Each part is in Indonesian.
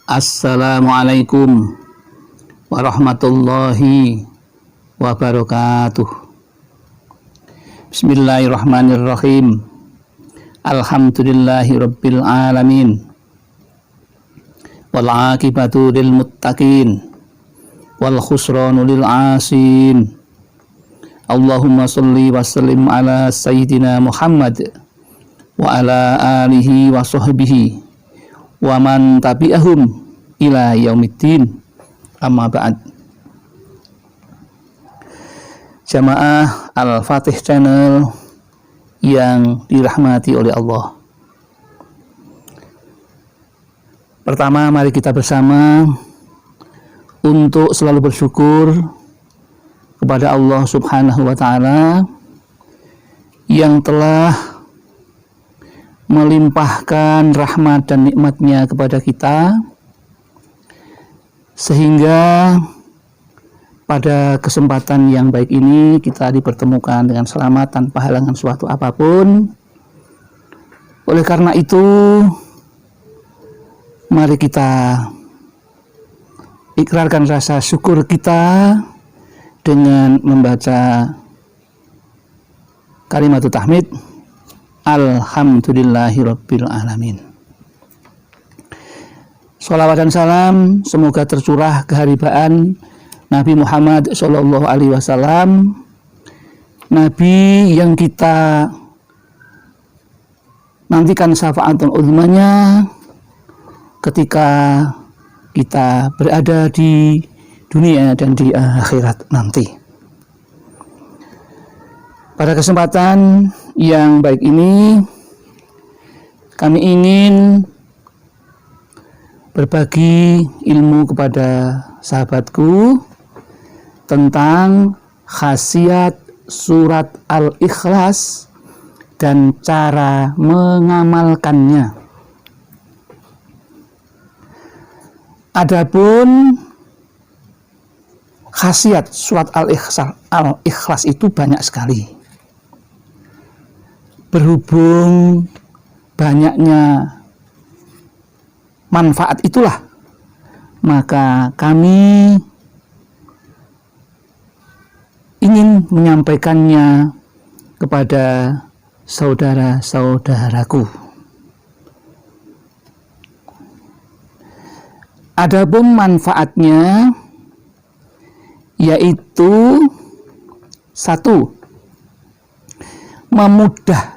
Assalamualaikum warahmatullahi wabarakatuh. Bismillahirrahmanirrahim. Alhamdulillahi rabbil alamin. Wal aqibatu lil muttaqin wal khusranu lil asin. Allahumma sholli wa sallim ala sayyidina Muhammad wa ala alihi wa sahbihi wa man tabi'ahum ila yaumiddin. Amma ba'd. Jamaah Al-Fatih Channel yang dirahmati oleh Allah. Pertama, mari kita bersama untuk selalu bersyukur kepada Allah Subhanahu wa Ta'ala yang telah melimpahkan rahmat dan nikmatnya kepada kita, sehingga pada kesempatan yang baik ini kita dipertemukan dengan selamat tanpa halangan suatu apapun. Oleh karena itu, mari kita ikrarkan rasa syukur kita dengan membaca kalimat tahmid, Alhamdulillahirabbil alamin. Shalawat dan salam semoga tercurah keharibaan Nabi Muhammad Shallallahu Alaihi Wasallam, Nabi yang kita nantikan syafaatul uzmanya ketika kita berada di dunia dan di akhirat nanti. Pada kesempatan yang baik ini, kami ingin berbagi ilmu kepada sahabatku tentang khasiat surat Al-Ikhlas dan cara mengamalkannya. Adapun khasiat surat Al-Ikhlas itu banyak sekali. Berhubung banyaknya manfaat itulah, maka kami ingin menyampaikannya kepada saudara-saudaraku. Adapun manfaatnya yaitu satu, memudahkan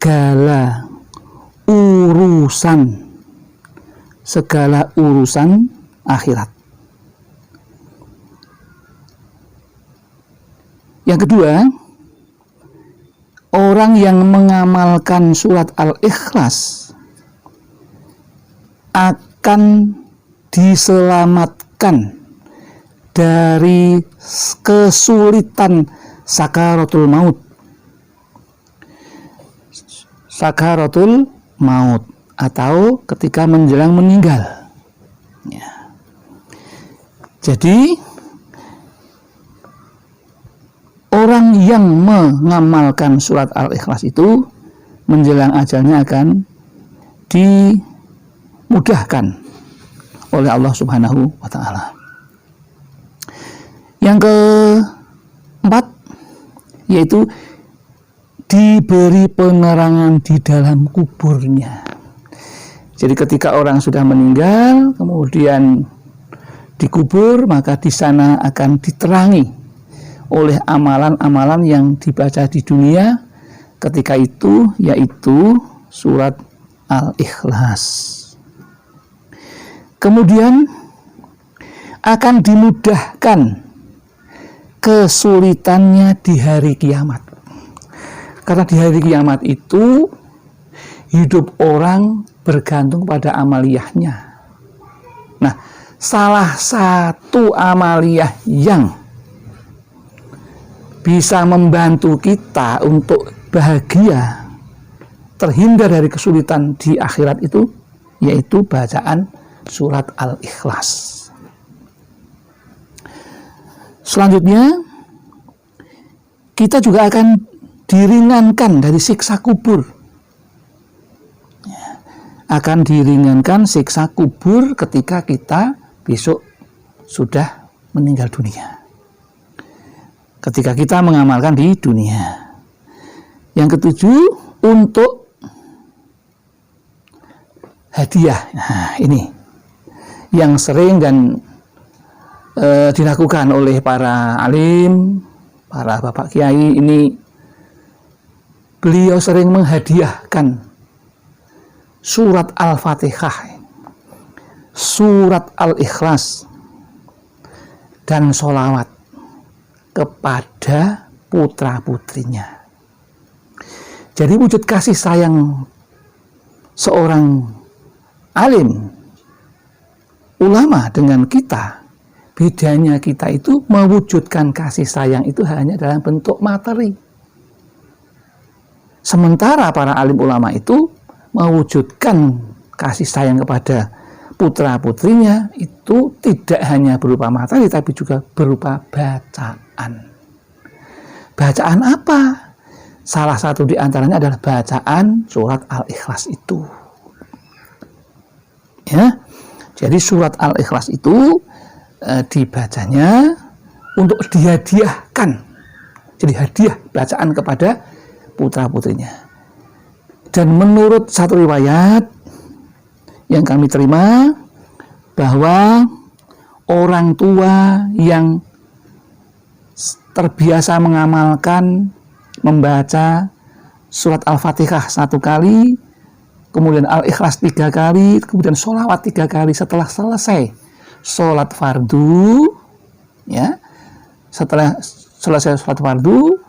segala urusan akhirat. Yang kedua, orang yang mengamalkan surat Al-Ikhlas akan diselamatkan dari kesulitan sakaratul maut. Sakaratul maut atau ketika menjelang meninggal. Ya. Jadi orang yang mengamalkan surat Al-Ikhlas itu menjelang ajalnya akan dimudahkan oleh Allah Subhanahu wa Ta'ala. Yang keempat, yaitu diberi penerangan di dalam kuburnya. Jadi ketika orang sudah meninggal, kemudian dikubur, maka di sana akan diterangi oleh amalan-amalan yang dibaca di dunia ketika itu, yaitu surat Al-Ikhlas. Kemudian akan dimudahkan kesulitannya di hari kiamat. Karena di hari kiamat itu hidup orang bergantung pada amaliyahnya. Nah, salah satu amaliyah yang bisa membantu kita untuk bahagia, terhindar dari kesulitan di akhirat itu, yaitu bacaan surat Al-Ikhlas. Selanjutnya, kita juga akan diringankan dari siksa kubur. akan diringankan siksa kubur ketika kita besok sudah meninggal dunia. Ketika kita mengamalkan di dunia. Yang ketujuh, untuk hadiah. Nah, ini yang sering dan dilakukan oleh para alim, para bapak kiai ini. Beliau sering menghadiahkan surat Al-Fatihah, surat Al-Ikhlas, dan sholawat kepada putra-putrinya. Jadi wujud kasih sayang seorang alim, ulama dengan kita, bedanya kita itu mewujudkan kasih sayang itu hanya dalam bentuk materi. Sementara para alim ulama itu mewujudkan kasih sayang kepada putra-putrinya itu tidak hanya berupa materi, tapi juga berupa bacaan. Bacaan apa? Salah satu di antaranya adalah bacaan surat Al-Ikhlas itu. Ya, jadi surat Al-Ikhlas itu dibacanya untuk dihadiahkan. Jadi hadiah bacaan kepada putra-putrinya. Dan menurut satu riwayat yang kami terima, bahwa orang tua yang terbiasa mengamalkan membaca surat Al-Fatihah 1 kali, kemudian Al-Ikhlas 3 kali, kemudian sholawat 3 kali setelah selesai sholat fardu, ya, setelah selesai sholat fardu,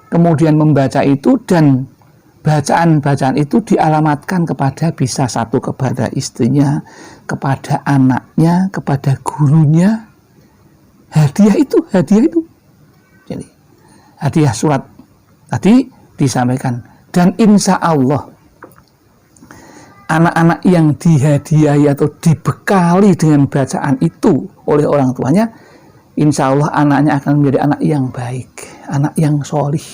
kemudian membaca itu, dan bacaan-bacaan itu dialamatkan kepada, bisa satu kepada istrinya, kepada anaknya, kepada gurunya. Hadiah itu. Jadi hadiah surat tadi disampaikan. Dan insya Allah anak-anak yang dihadiahi atau dibekali dengan bacaan itu oleh orang tuanya, insya Allah anaknya akan menjadi anak yang baik, anak yang sholih,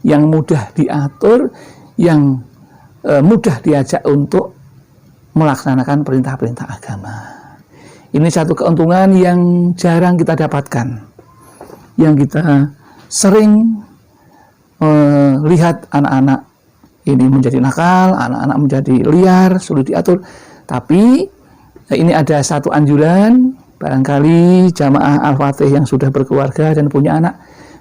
yang mudah diatur, yang mudah diajak untuk melaksanakan perintah-perintah agama. Ini satu keuntungan yang jarang kita dapatkan, yang kita sering lihat anak-anak ini menjadi nakal, anak-anak menjadi liar, sulit diatur. Tapi ini ada satu anjuran, barangkali jamaah Al-Fatih yang sudah berkeluarga dan punya anak,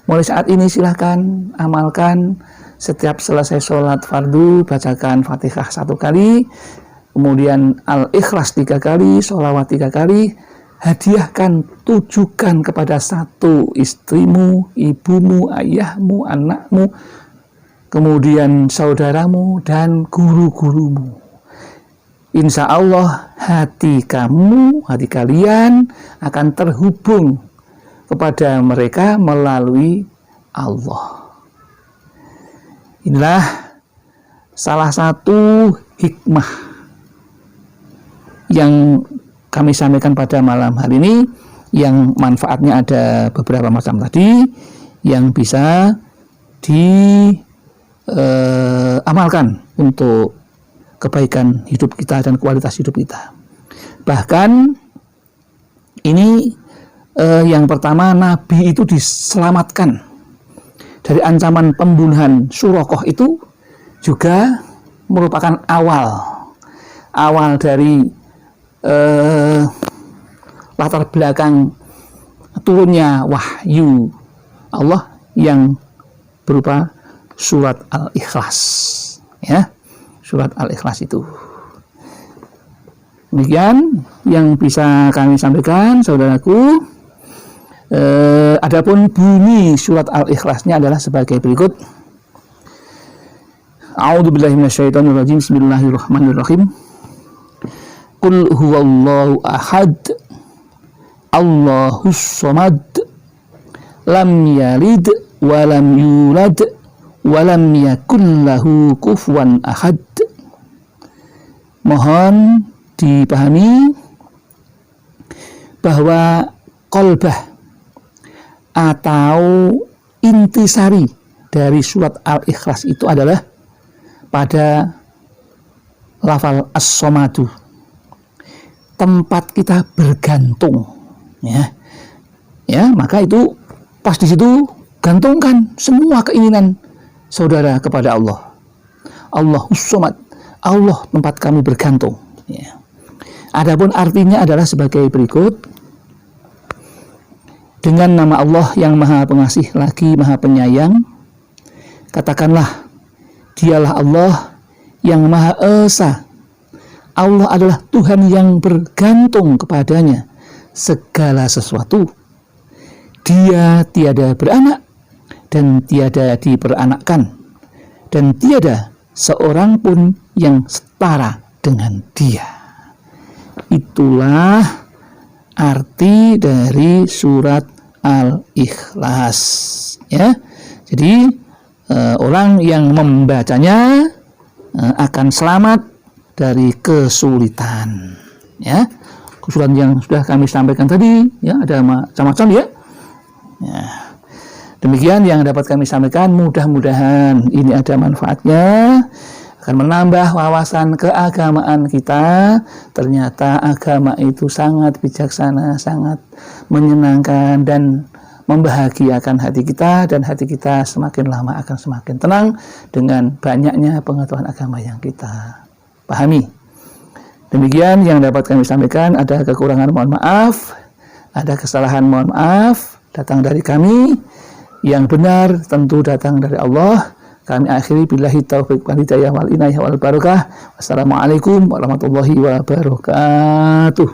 mulai saat ini silahkan amalkan setiap selesai sholat fardu, bacakan Fatihah 1 kali, kemudian Al-Ikhlas 3 kali, sholawat 3 kali, hadiahkan, tujukan kepada satu istrimu, ibumu, ayahmu, anakmu, kemudian saudaramu, dan guru-gurumu. Insya Allah hati kamu, hati kalian akan terhubung kepada mereka melalui Allah. Inilah salah satu hikmah yang kami sampaikan pada malam hari ini, yang manfaatnya ada beberapa macam tadi, yang bisa diamalkan untuk kebaikan hidup kita dan kualitas hidup kita. Bahkan ini yang pertama, Nabi itu diselamatkan dari ancaman pembunuhan Surakoh, itu juga merupakan awal dari latar belakang turunnya wahyu Allah yang berupa surat Al-Ikhlas, ya, surat Al-Ikhlas itu. Demikian yang bisa kami sampaikan, saudaraku. Adapun bunyi surat Al-Ikhlasnya adalah sebagai berikut. A'udzubillahi minasyaitonirrajim. Bismillahirrahmanirrahim. Qul huwallahu ahad, Allahus samad, lam yalid wa lam yulad wa lam yakul lahu kufuwan ahad. Mohon dipahami bahwa qalbah atau intisari dari surat Al-Ikhlas itu adalah pada lafal as-somadu, tempat kita bergantung, ya, maka itu pas di situ gantungkan semua keinginan saudara kepada Allah. Allahus somad, Allah tempat kami bergantung. Ya. Adapun artinya adalah sebagai berikut. Dengan nama Allah yang Maha Pengasih lagi Maha Penyayang, katakanlah, dialah Allah yang Maha Esa. Allah adalah Tuhan yang bergantung kepadanya segala sesuatu. Dia tiada beranak dan tiada diperanakkan, dan tiada seorang pun yang setara dengan Dia. Itulah arti dari surat Al-Ikhlas, ya. Jadi orang yang membacanya akan selamat dari kesulitan, ya. Kesulitan yang sudah kami sampaikan tadi, ya, ada macam-macam, ya. Ya. Demikian yang dapat kami sampaikan, mudah-mudahan ini ada manfaatnya, akan menambah wawasan keagamaan kita. Ternyata agama itu sangat bijaksana, sangat menyenangkan dan membahagiakan hati kita, dan hati kita semakin lama akan semakin tenang dengan banyaknya pengetahuan agama yang kita pahami. Demikian yang dapat kami sampaikan, ada kekurangan mohon maaf, ada kesalahan mohon maaf, datang dari kami. Yang benar tentu datang dari Allah. Kami akhiri billahi taufiq wal hidayah wal inayah wal barakah. Wassalamualaikum warahmatullahi wabarakatuh.